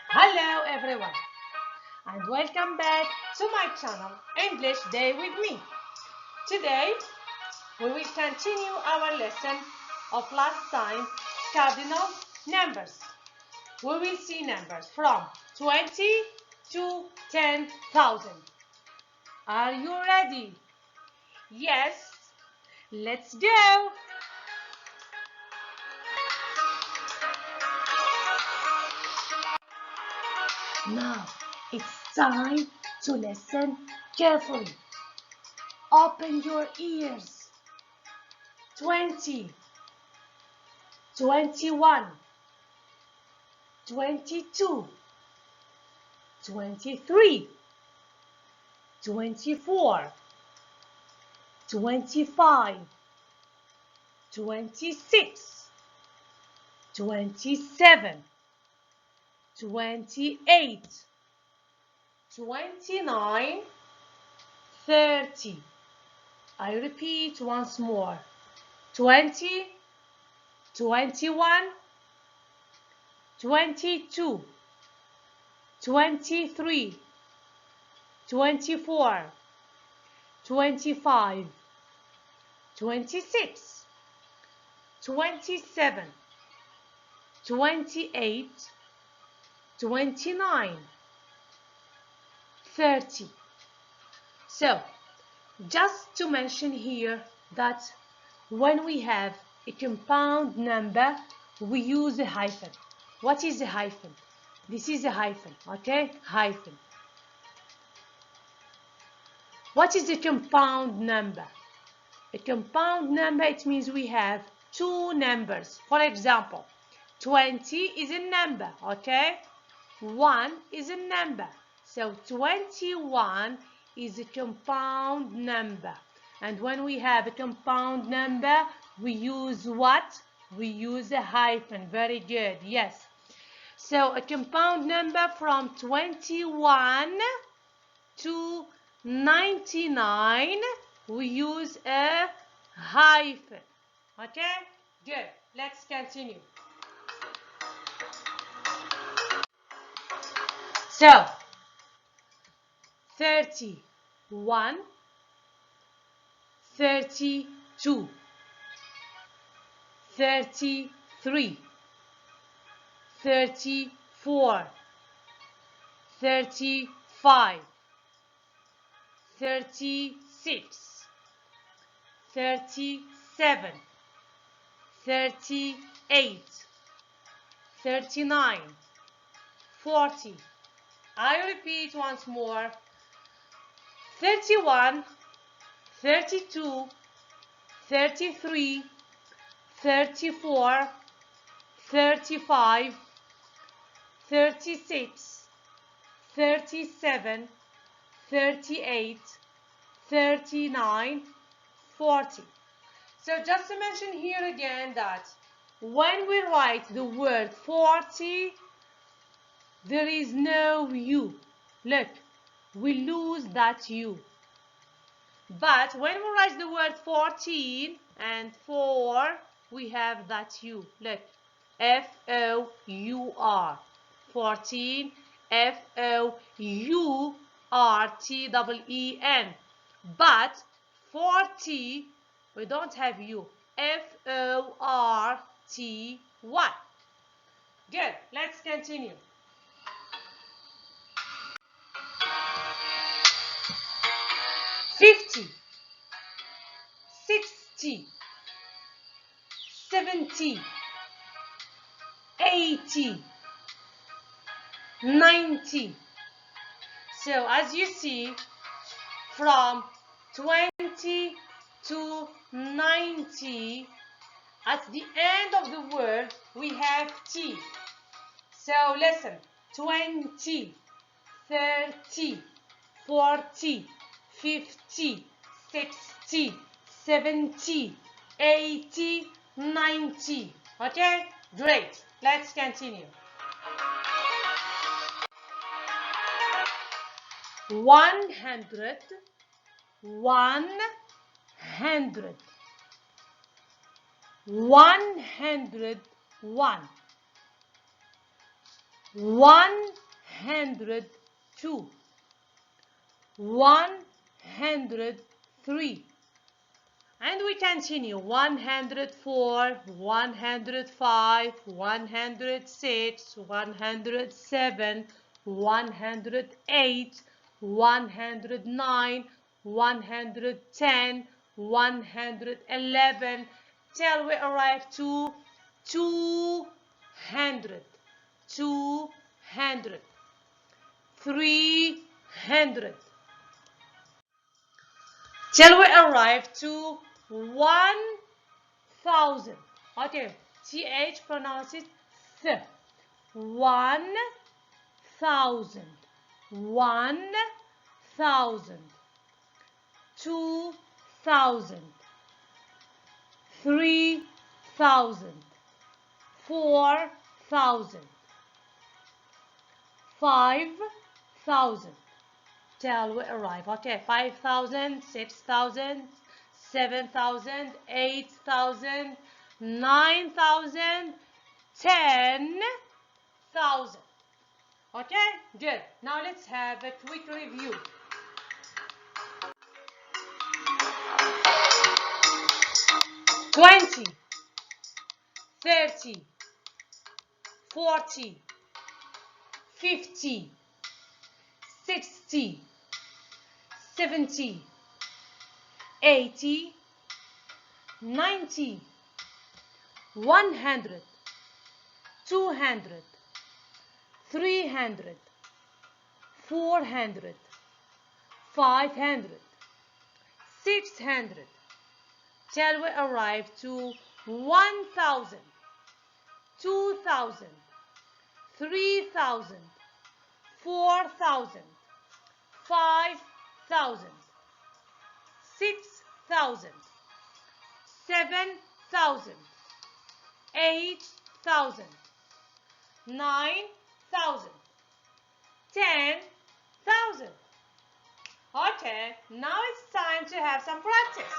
Hello everyone and welcome back to my channel English Day with me. Today we will continue our lesson of last time, cardinal numbers. We will see numbers from 20 to 10,000. Are you ready? Yes, let's go. Now it's time to listen carefully. Open your ears. 20, 21, 22, 23, 24, 25, 26, 27, 28, 29, 30. I repeat once more. 20, 21, 22, 23, 24, 25, 26, 27, 28, 29, 30. So, just to mention here that when we have a compound number, we use a hyphen. What is a hyphen? This is a hyphen, okay? Hyphen. What is a compound number? A compound number, it means we have two numbers. For example, 20 is a number, okay? 1 is a number. So 21 is a compound number. And when we have a compound number, we use what? We use a hyphen. Very good. Yes. So a compound number from 21 to 99, we use a hyphen. Okay? Good. Let's continue. So, 31, 32, 33, 34, 35, 36, 37, 38, 39, 40. I repeat once more. 31, 32, 33, 34, 35, 36, 37, 38, 39, 40. So just to mention here again that when we write the word 40, there is no U. Look, we lose that U. But when we write the word 14 and 4, we have that U. Look, F-O-U-R. 14, F-O-U-R-T-E-E-N. But 40, we don't have U. F-O-R-T-Y. Good, let's continue. 50, 60, 70, 80, 90. So as you see, from 20 to 90, at the end of the word, we have T. So listen, 20, 30, 40, 50, 60, 70, 80, 90. Okay? Great. Let's continue. 100, 100, 101, 102, 103. And we continue. 104, 105, 106, 107, 108, 109, 110, 111, till we arrive to 200, 200, 300, till we arrive to 1000. Okay, th pronounce it th. 1000, 1000, 2000, 3000, 4000, 5000, till we arrive. Okay, 5000, 6000, 7000, 8000, 9000, 10,000. Okay, good. Now let's have a quick review. Twenty, 30, 40, 50, 60, 70, 80, 90, 100, 200, 300, 400, 500, 600, till we arrive to 1000, 2000, 3000, 4000, 5000, 6000, 7000, 8000, 9000, 10,000. Okay, now it's time to have some practice.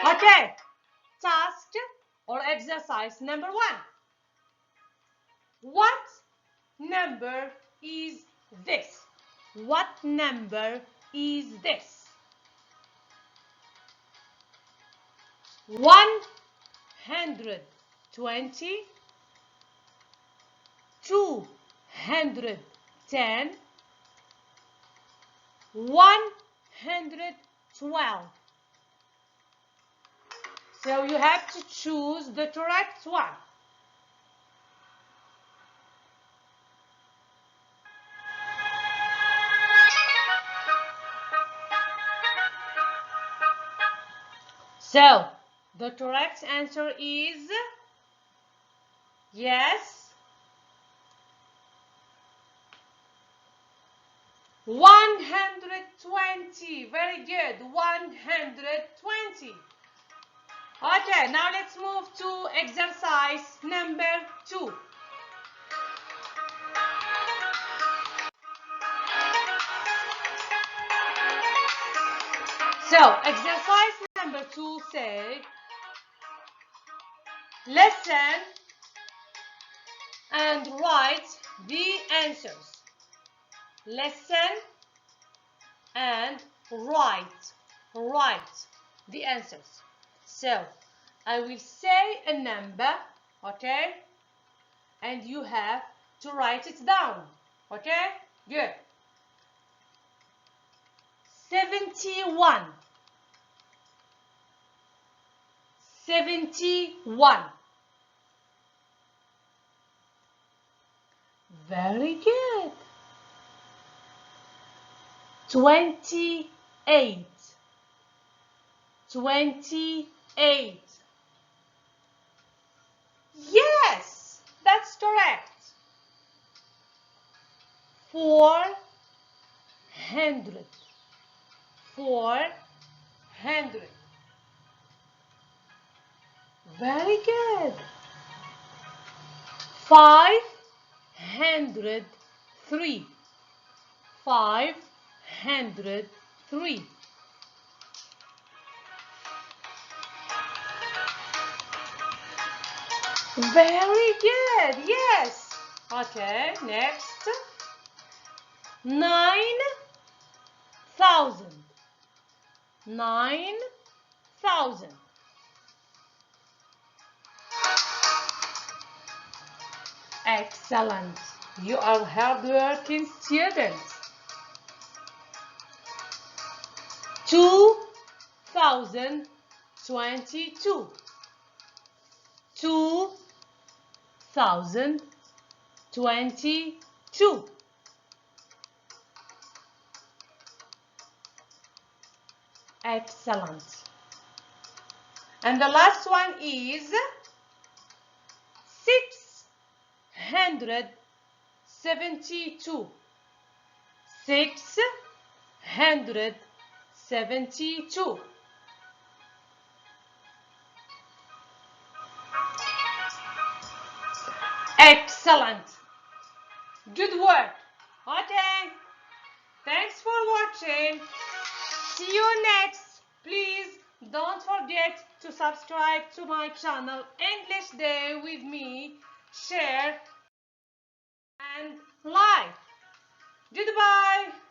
Okay, task or exercise number 1. What number is this? What number is this? 120, 210, 112. So you have to choose the correct one. So the correct answer is yes, 120. Very good, 120. Okay, now let's move to exercise number 2. So, exercise number 2 say, listen and write the answers. Listen and write the answers. So, I will say a number, okay? And you have to write it down, okay? Good. 71, 71. Very good. 28, 28. Yes, that's correct. 400, 400. Very good. 503, 503. Very good. Yes. Okay. Next. 9,000. 9,000. Excellent. You are hardworking students. 2022. 2022. Excellent. And the last one is 672. 672. Excellent. Good work. Okay. Thanks for watching. See you next. Please don't forget to subscribe to my channel English Day with me. Share and like. Goodbye.